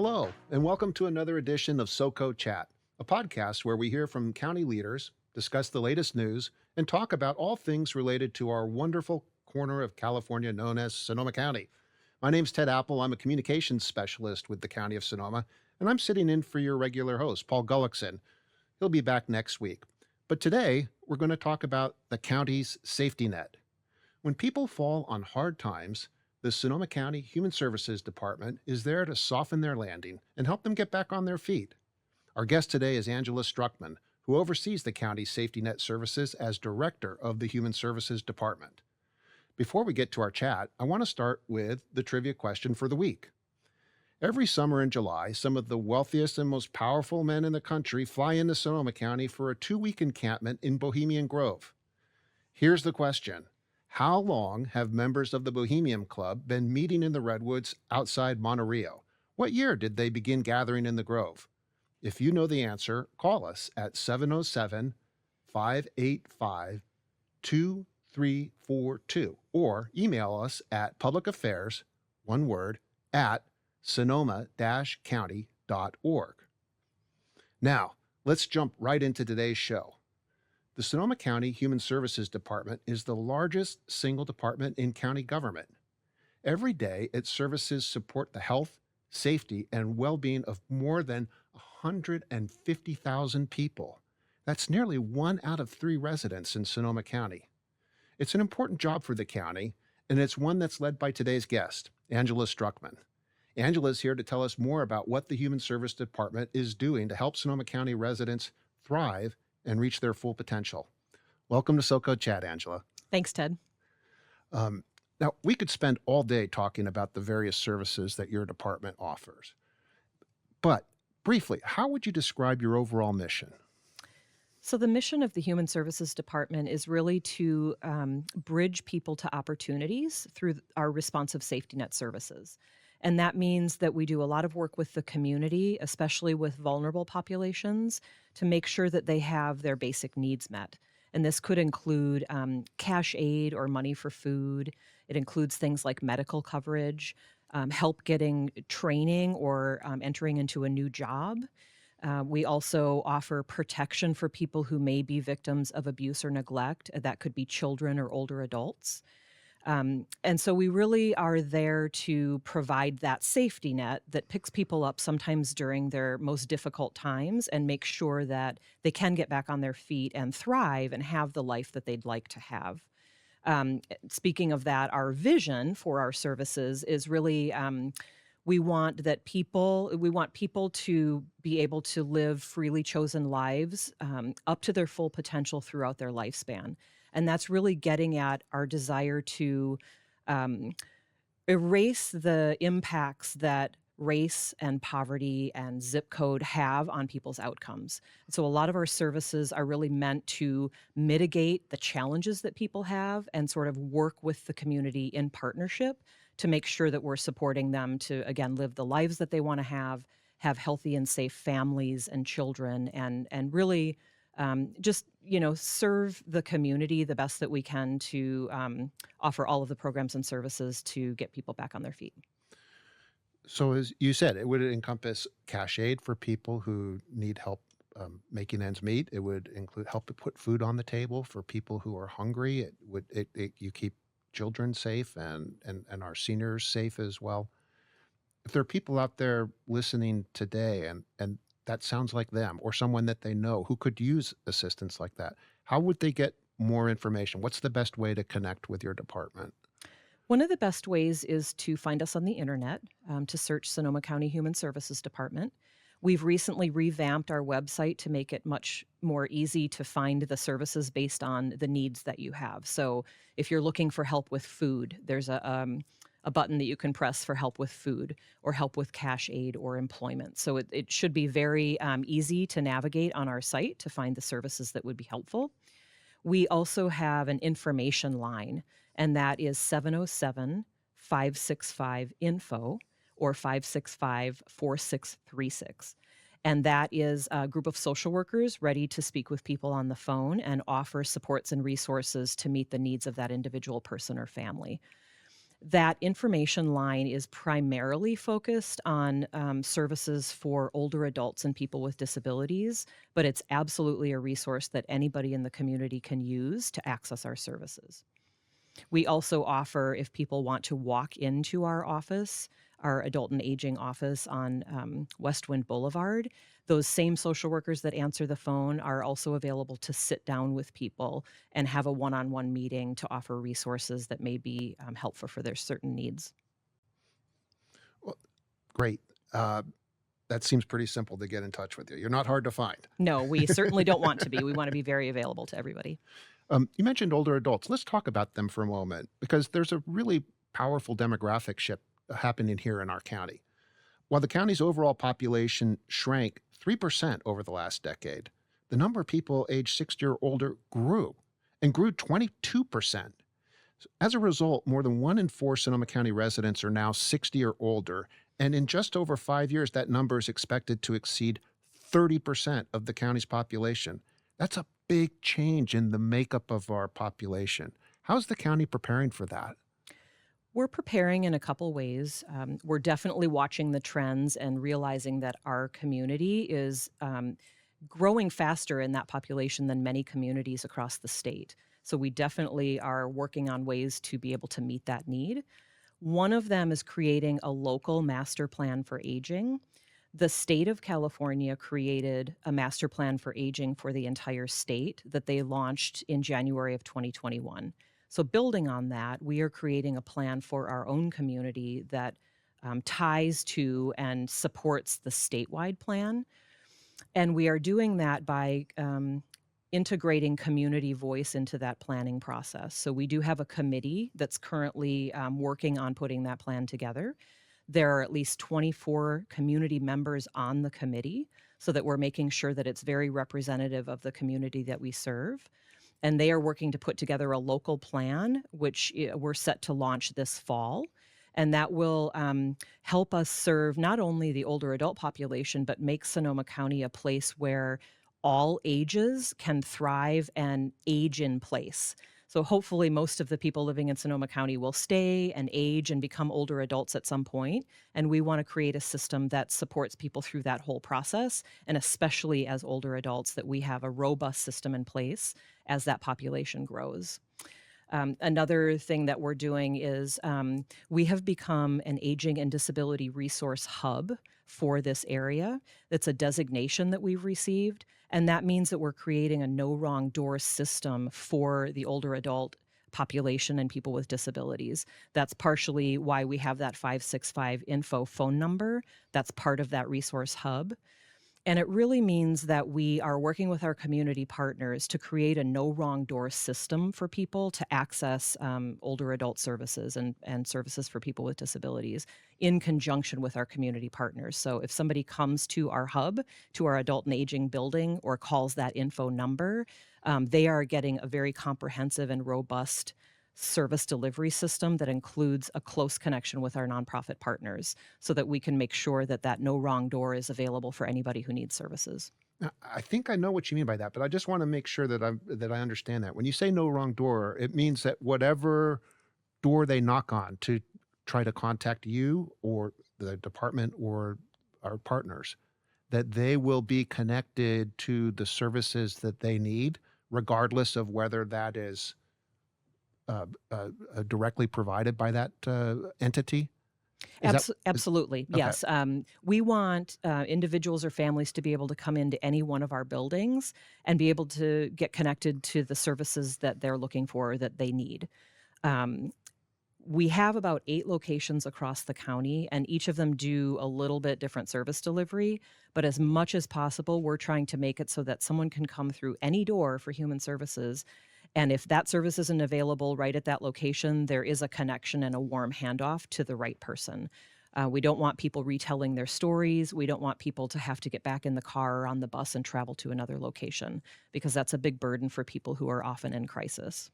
Hello, and welcome to another edition of SoCo Chat, a podcast where we hear from county leaders, discuss the latest news, and talk about all things related to our wonderful corner of California known as Sonoma County. My name's Ted Apple. I'm a communications specialist with the County of Sonoma, and I'm sitting in for your regular host, Paul Gullickson. He'll be back next week. But today, we're going to talk about the county's safety net. When people fall on hard times, the Sonoma County Human Services Department is there to soften their landing and help them get back on their feet. Our guest today is Angela Struckmann, who oversees the county's safety net services as director of the Human Services Department. Before we get to our chat, I want to start with the trivia question for the week. Every summer in July, some of the wealthiest and most powerful men in the country fly into Sonoma County for a 2-week encampment in Bohemian Grove. Here's the question. How long have members of the Bohemian Club been meeting in the Redwoods outside Monterey? What year did they begin gathering in the Grove? If you know the answer, call us at 707-585-2342 or email us at publicaffairs, one word, at sonoma-county.org. Now, let's jump right into today's show. The Sonoma County Human Services Department is the largest single department in county government. Every day, its services support the health, safety, and well-being of more than 150,000 people. That's nearly 1 out of 3 residents in Sonoma County. It's an important job for the county, and it's one that's led by today's guest, Angela Struckmann. Angela is here to tell us more about what the Human Service Department is doing to help Sonoma County residents thrive and reach their full potential. Welcome to SoCo Chat, Angela. Thanks, Ted. Now, we could spend all day talking about the various services that your department offers. But briefly, how would you describe your overall mission? So the mission of the Human Services Department is really to bridge people to opportunities through our responsive safety net services. And that means that we do a lot of work with the community, especially with vulnerable populations, to make sure that they have their basic needs met. And this could include cash aid or money for food. It includes things like medical coverage, help getting training or entering into a new job. We also offer protection for people who may be victims of abuse or neglect. That could be children or older adults. And so we really are there to provide that safety net that picks people up sometimes during their most difficult times and make sure that they can get back on their feet and thrive and have the life that they'd like to have. Speaking of that, our vision for our services is really we want people to be able to live freely chosen lives up to their full potential throughout their lifespan. And that's really getting at our desire to erase the impacts that race and poverty and zip code have on people's outcomes. So a lot of our services are really meant to mitigate the challenges that people have and sort of work with the community in partnership to make sure that we're supporting them to, again, live the lives that they want to have healthy and safe families and children, and really serve the community the best that we can to offer all of the programs and services to get people back on their feet. So as you said, it would encompass cash aid for people who need help making ends meet. It would include help to put food on the table for people who are hungry. You keep children safe and our seniors safe as well. If there are people out there listening today and that sounds like them or someone that they know who could use assistance like that, how would they get more information? What's the best way to connect with your department? One of the best ways is to find us on the internet, to search Sonoma County Human Services Department. We've recently revamped our website to make it much more easy to find the services based on the needs that you have. So if you're looking for help with food, there's a button that you can press for help with food or help with cash aid or employment. So it should be very easy to navigate on our site to find the services that would be helpful. We also have an information line, and that is 707-565-INFO or 565-4636. And that is a group of social workers ready to speak with people on the phone and offer supports and resources to meet the needs of that individual person or family. That information line is primarily focused on services for older adults and people with disabilities, but it's absolutely a resource that anybody in the community can use to access our services. We also offer, if people want to walk into our office, our adult and aging office on Westwind Boulevard, those same social workers that answer the phone are also available to sit down with people and have a one on one meeting to offer resources that may be helpful for their certain needs. Well, great. Uh, that seems pretty simple to get in touch with you. You're not hard to find. No, we certainly don't want to be. We want to be very available to everybody. You mentioned older adults. Let's talk about them for a moment because there's a really powerful demographic shift happening here in our county. While the county's overall population shrank 3% over the last decade, the number of people aged 60 or older grew and grew 22%. As a result, more than 1 in 4 Sonoma County residents are now 60 or older, and in just over 5 years, that number is expected to exceed 30% of the county's population. That's a big change in the makeup of our population. How's the county preparing for that? We're preparing in a couple ways. We're definitely watching the trends and realizing that our community is growing faster in that population than many communities across the state. So we definitely are working on ways to be able to meet that need. One of them is creating a local master plan for aging. The state of California created a master plan for aging for the entire state that they launched in January of 2021. So, building on that, we are creating a plan for our own community that ties to and supports the statewide plan. And we are doing that by integrating community voice into that planning process. So, we do have a committee that's currently working on putting that plan together. There are at least 24 community members on the committee so that we're making sure that it's very representative of the community that we serve. And they are working to put together a local plan, which we're set to launch this fall. And that will help us serve not only the older adult population, but make Sonoma County a place where all ages can thrive and age in place. So hopefully most of the people living in Sonoma County will stay and age and become older adults at some point. And we want to create a system that supports people through that whole process, and especially as older adults, that we have a robust system in place as that population grows. Another thing that we're doing is we have become an aging and disability resource hub for this area. That's a designation that we've received. And that means that we're creating a no wrong door system for the older adult population and people with disabilities. That's partially why we have that 565 info phone number. That's part of that resource hub. And it really means that we are working with our community partners to create a no wrong door system for people to access older adult services and services for people with disabilities in conjunction with our community partners. So if somebody comes to our hub, to our adult and aging building, or calls that info number, they are getting a very comprehensive and robust service delivery system that includes a close connection with our nonprofit partners so that we can make sure that that no wrong door is available for anybody who needs services. Now, I think I know what you mean by that, but I just want to make sure that I understand that. When you say no wrong door, it means that whatever door they knock on to try to contact you or the department or our partners, that they will be connected to the services that they need, regardless of whether that is directly provided by that entity? Is that is Absolutely, okay? yes. We want individuals or families to be able to come into any one of our buildings and be able to get connected to the services that they're looking for or that they need. Um, we have about 8 locations across the county, and each of them do a little bit different service delivery. But as much as possible, we're trying to make it so that someone can come through any door for human services. And if that service isn't available right at that location, there is a connection and a warm handoff to the right person. We don't want people retelling their stories. We don't want people to have to get back in the car or on the bus and travel to another location because that's a big burden for people who are often in crisis.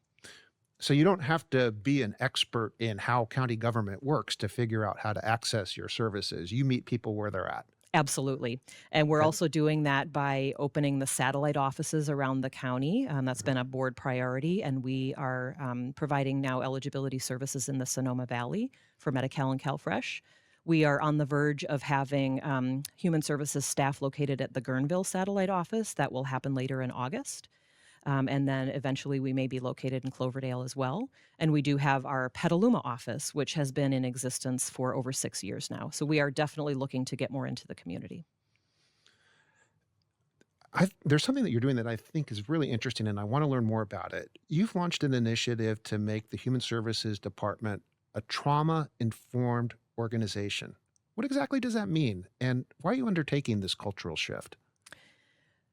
So you don't have to be an expert in how county government works to figure out how to access your services. You meet people where they're at. Absolutely. And we're Okay. also doing that by opening the satellite offices around the county. That's Mhm. been a board priority, and we are providing now eligibility services in the Sonoma Valley for Medi-Cal and CalFresh. We are on the verge of having human services staff located at the Guerneville satellite office. That will happen later in August. And then eventually we may be located in Cloverdale as well. And we do have our Petaluma office, which has been in existence for over 6 years now. So we are definitely looking to get more into the community. There's something that you're doing that I think is really interesting, and I want to learn more about it. You've launched an initiative to make the Human Services Department a trauma informed organization. What exactly does that mean? And why are you undertaking this cultural shift?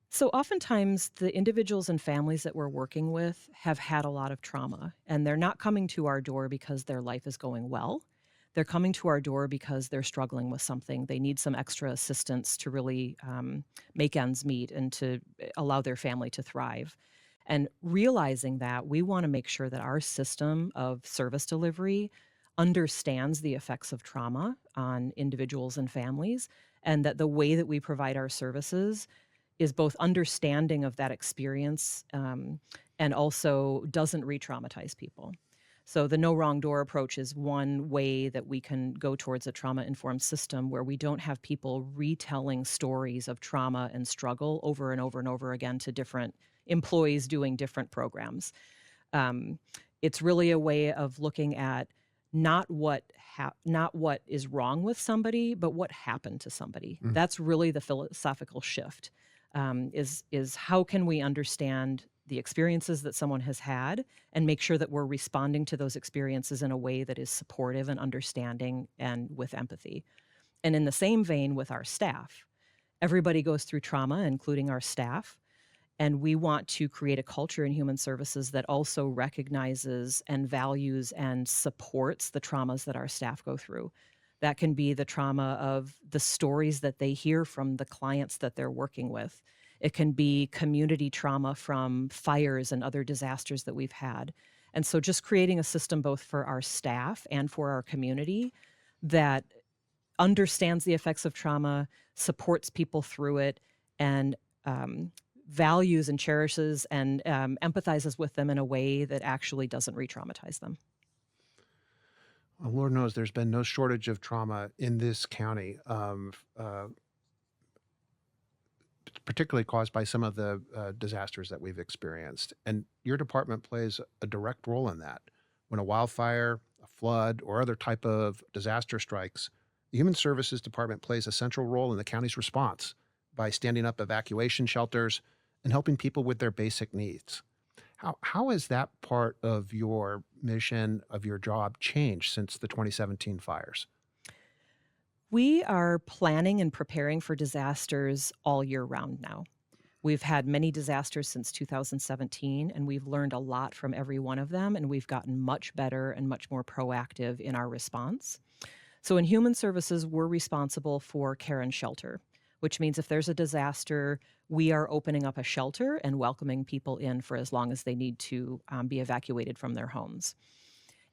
So oftentimes the individuals and families that we're working with have had a lot of trauma, and they're not coming to our door because their life is going well. They're coming to our door because they're struggling with something. They need some extra assistance to really make ends meet and to allow their family to thrive. And realizing that, we want to make sure that our system of service delivery understands the effects of trauma on individuals and families, and that the way that we provide our services is both understanding of that experience, and also doesn't re-traumatize people. So the no wrong door approach is one way that we can go towards a trauma-informed system where we don't have people retelling stories of trauma and struggle over and over and over again to different employees doing different programs. Um, it's really a way of looking at not what is wrong with somebody, but what happened to somebody. Mm. That's really the philosophical shift. Is how can we understand the experiences that someone has had and make sure that we're responding to those experiences in a way that is supportive and understanding and with empathy. And in the same vein with our staff, everybody goes through trauma, including our staff. And we want to create a culture in human services that also recognizes and values and supports the traumas that our staff go through. That can be the trauma of the stories that they hear from the clients that they're working with. It can be community trauma from fires and other disasters that we've had. And so just creating a system both for our staff and for our community that understands the effects of trauma, supports people through it, and um, values and cherishes and empathizes with them in a way that actually doesn't re-traumatize them. Well, Lord knows there's been no shortage of trauma in this county, particularly caused by some of the disasters that we've experienced. And your department plays a direct role in that. When a wildfire, a flood, or other type of disaster strikes, the Human Services Department plays a central role in the county's response by standing up evacuation shelters and helping people with their basic needs. How has that part of your mission, of your job, changed since the 2017 fires? We are planning and preparing for disasters all year round now. We've had many disasters since 2017, and we've learned a lot from every one of them, and we've gotten much better and much more proactive in our response. So, in human services, we're responsible for care and shelter, which means if there's a disaster, we are opening up a shelter and welcoming people in for as long as they need to be evacuated from their homes.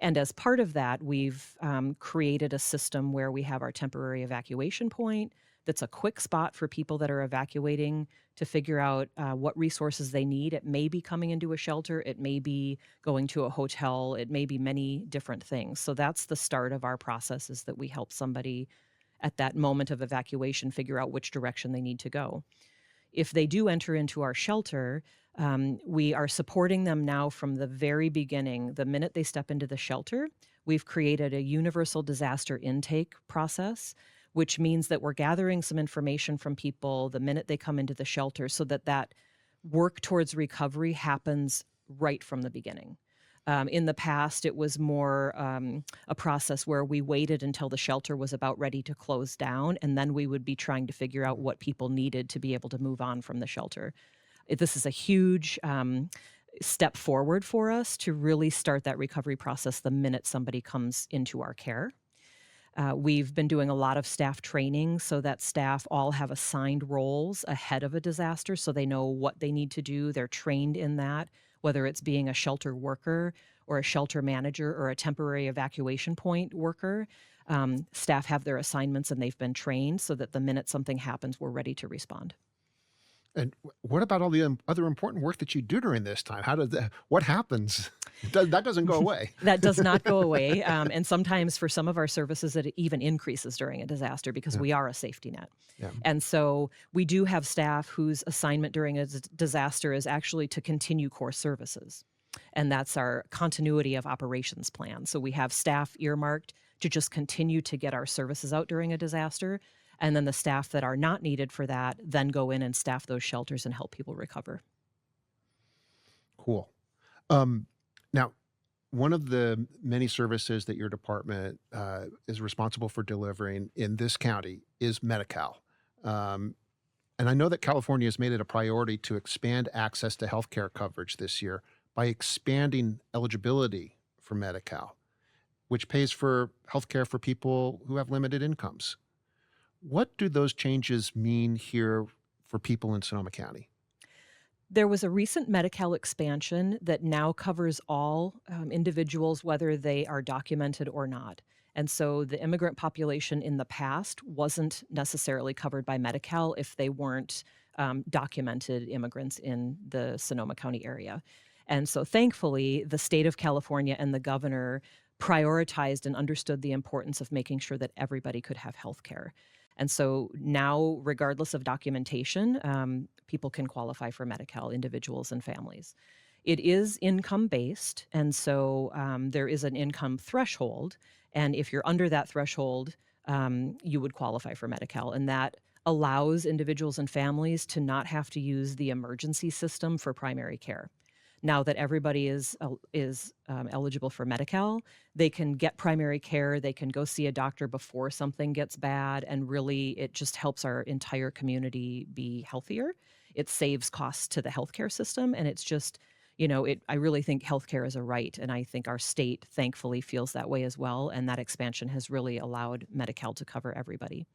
And as part of that, we've created a system where we have our temporary evacuation point that's a quick spot for people that are evacuating to figure out what resources they need. It may be coming into a shelter, it may be going to a hotel, it may be many different things. So that's the start of our process, is that we help somebody at that moment of evacuation figure out which direction they need to go. If they do enter into our shelter, we are supporting them now from the very beginning. The minute they step into the shelter, we've created a universal disaster intake process, which means that we're gathering some information from people the minute they come into the shelter so that that work towards recovery happens right from the beginning. In the past, it was more a process where we waited until the shelter was about ready to close down, and then we would be trying to figure out what people needed to be able to move on from the shelter. This is a huge step forward for us to really start that recovery process the minute somebody comes into our care. We've been doing a lot of staff training so that staff all have assigned roles ahead of a disaster so they know what they need to do. They're trained in that, whether it's being a shelter worker or a shelter manager or a temporary evacuation point worker. staff have their assignments and they've been trained so that the minute something happens, we're ready to respond. And what about all the other important work that you do during this time? How does that, what happens? That doesn't go away. That does not go away, and sometimes for some of our services, it even increases during a disaster because Yeah. we are a safety net. Yeah. And so we do have staff whose assignment during a disaster is actually to continue core services, and that's our continuity of operations plan. So we have staff earmarked to just continue to get our services out during a disaster, and then the staff that are not needed for that then go in and staff those shelters and help people recover. Cool. Um, Now, one of the many services that your department is responsible for delivering in this county is Medi-Cal. Um, and I know that California has made it a priority to expand access to healthcare coverage this year by expanding eligibility for Medi-Cal, which pays for healthcare for people who have limited incomes. What do those changes mean here for people in Sonoma County? There was a recent Medi-Cal expansion that now covers all individuals, whether they are documented or not. And so the immigrant population in the past wasn't necessarily covered by Medi-Cal if they weren't documented immigrants in the Sonoma County area. And so thankfully, the state of California and the governor prioritized and understood the importance of making sure that everybody could have health care. And so now, regardless of documentation, people can qualify for Medi-Cal, individuals and families. It is income based, and so there is an income threshold. And if you're under that threshold, you would qualify for Medi-Cal, and that allows individuals and families to not have to use the emergency system for primary care. Now that everybody is eligible for Medi-Cal, they can get primary care. They can go see a doctor before something gets bad, and really, it just helps our entire community be healthier. It saves costs to the healthcare system, and it's just, I really think healthcare is a right, and I think our state thankfully feels that way as well. And that expansion has really allowed Medi-Cal to cover everybody.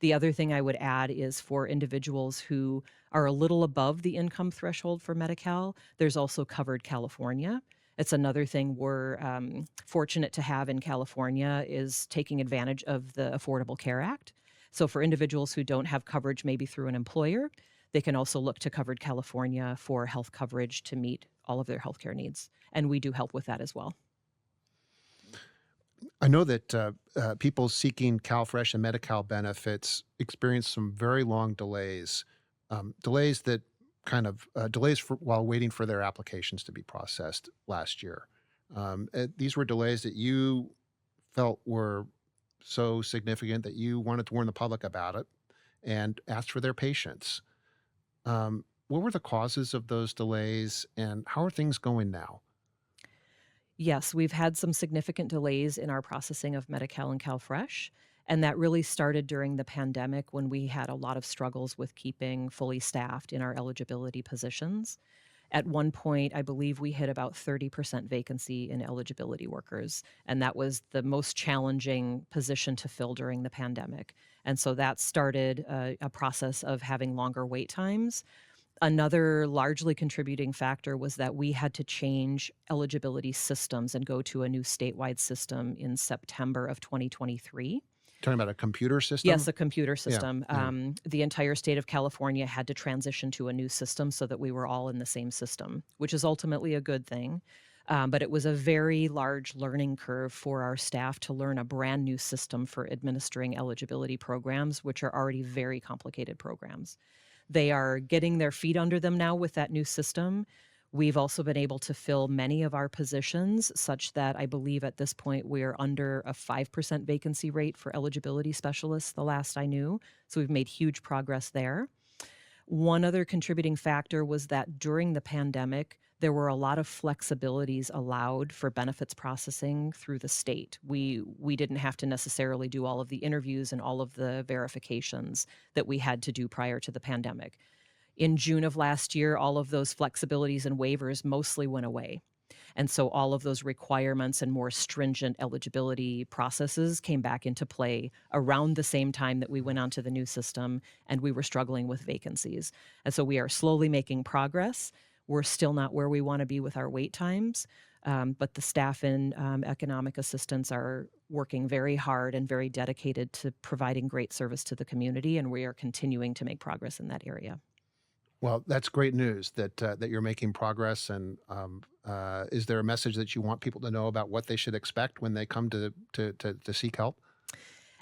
The other thing I would add is for individuals who are a little above the income threshold for Medi-Cal, there's also Covered California. It's another thing we're fortunate to have in California is taking advantage of the Affordable Care Act. So for individuals who don't have coverage maybe through an employer, they can also look to Covered California for health coverage to meet all of their healthcare needs. And we do help with that as well. I know that people seeking CalFresh and Medi-Cal benefits experience some very long delays, delays that delays while waiting for their applications to be processed last year. These were delays that you felt were so significant that you wanted to warn the public about it and asked for their patience. What were the causes of those delays, and how are things going now? Yes, we've had some significant delays in our processing of Medi-Cal and CalFresh, and that really started during the pandemic when we had a lot of struggles with keeping fully staffed in our eligibility positions. At one point, I believe we hit about 30% vacancy in eligibility workers, and that was the most challenging position to fill during the pandemic. And so that started a process of having longer wait times. Another largely contributing factor was that we had to change eligibility systems and go to a new statewide system in September of 2023. Talking about a computer system? Yes, a computer Yeah, system. yeah. The entire state of California had to transition to a new system so that we were all in the same system, which is ultimately a good thing. But it was a very large learning curve for our staff to learn a brand new system for administering eligibility programs, which are already very complicated programs. They are getting their feet under them now with that new system. We've also been able to fill many of our positions such that I believe at this point we're under a 5% vacancy rate for eligibility specialists, the last I knew. So we've made huge progress there. One other contributing factor was that during the pandemic, there were a lot of flexibilities allowed for benefits processing through the state. We didn't have to necessarily do all of the interviews and all of the verifications that we had to do prior to the pandemic. In June of last year, all of those flexibilities and waivers mostly went away. And so all of those requirements and more stringent eligibility processes came back into play around the same time that we went onto the new system and we were struggling with vacancies. And so we are slowly making progress. We're still not where we want to be with our wait times, But the staff in economic assistance are working very hard and very dedicated to providing great service to the community, and we are continuing to make progress in that area. Well, that's great news that that you're making progress. And is there a message that you want people to know about what they should expect when they come to seek help?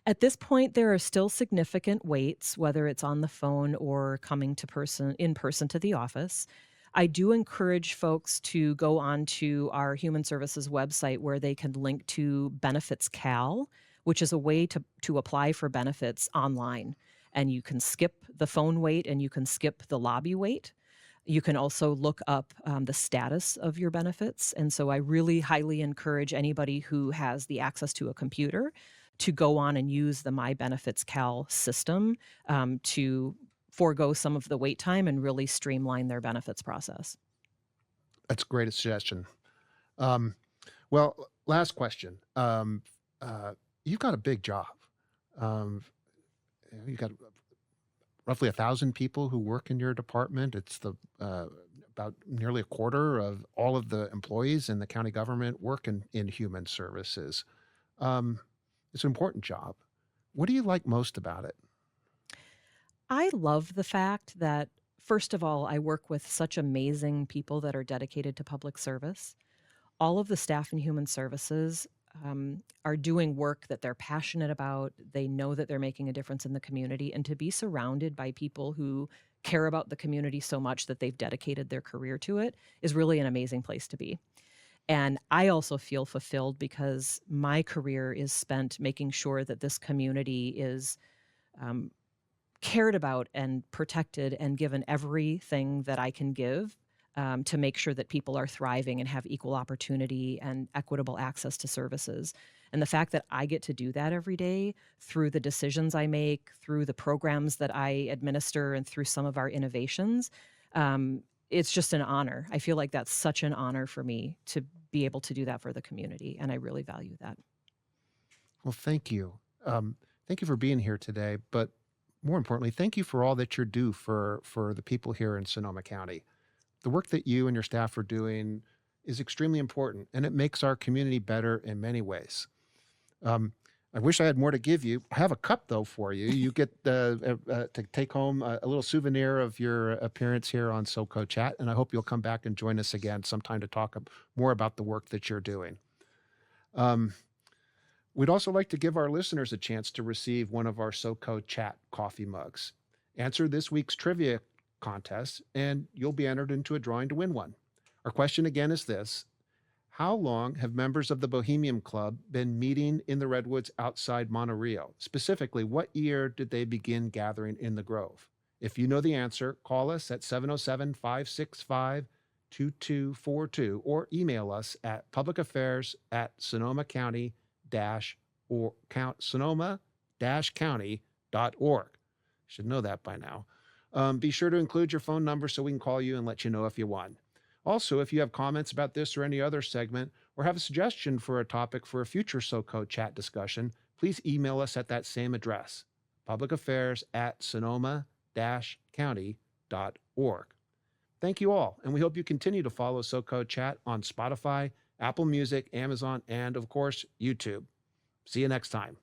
At this point, there are still significant waits, whether it's on the phone or coming to person in person to the office. I do encourage folks to go on to our human services website where they can link to MyBenefitsCal, which is a way to apply for benefits online. And you can skip the phone wait and you can skip the lobby wait. You can also look up the status of your benefits. And so I really highly encourage anybody who has the access to a computer to go on and use the MyBenefitsCal system to forego some of the wait time and really streamline their benefits process. That's a great suggestion. Um, well, last question. You've got a big job. Um, you've got roughly 1,000 people who work in your department. It's the about nearly a quarter of all of the employees in the county government work in human services. Um, it's an important job. What do you like most about it? I love the fact that, first of all, I work with such amazing people that are dedicated to public service. All of the staff in human services are doing work that they're passionate about. They know that they're making a difference in the community, and to be surrounded by people who care about the community so much that they've dedicated their career to it is really an amazing place to be. And I also feel fulfilled because my career is spent making sure that this community is um, cared about and protected and given everything that I can give to make sure that people are thriving and have equal opportunity and equitable access to services. And the fact that I get to do that every day through the decisions I make, through the programs that I administer, and through some of our innovations, it's just an honor. I feel like that's such an honor for me to be able to do that for the community. And I really value that. Well, thank you. Thank you for being here today. But more importantly, thank you for all that you're do for the people here in Sonoma County. The work that you and your staff are doing is extremely important, and it makes our community better in many ways. Um, I wish I had more to give you. I have a cup though for you. You get to take home a little souvenir of your appearance here on SoCo Chat, and I hope you'll come back and join us again sometime to talk more about the work that you're doing. Um, we'd also like to give our listeners a chance to receive one of our SoCo Chat coffee mugs. Answer this week's trivia contest, and you'll be entered into a drawing to win one. Our question again is this: how long have members of the Bohemian Club been meeting in the Redwoods outside Monterey? Specifically, what year did they begin gathering in the Grove? If you know the answer, call us at 707-565-2242 or email us at publicaffairs@sonoma-county-or sonoma-county.org. Should know that by now. Be sure to include your phone number so we can call you and let you know if you won. Also, if you have comments about this or any other segment, or have a suggestion for a topic for a future SoCo Chat discussion, please email us at that same address, publicaffairs@sonoma-county.org. Thank you all, and we hope you continue to follow SoCo Chat on Spotify, Apple Music, Amazon, and of course, YouTube. See you next time.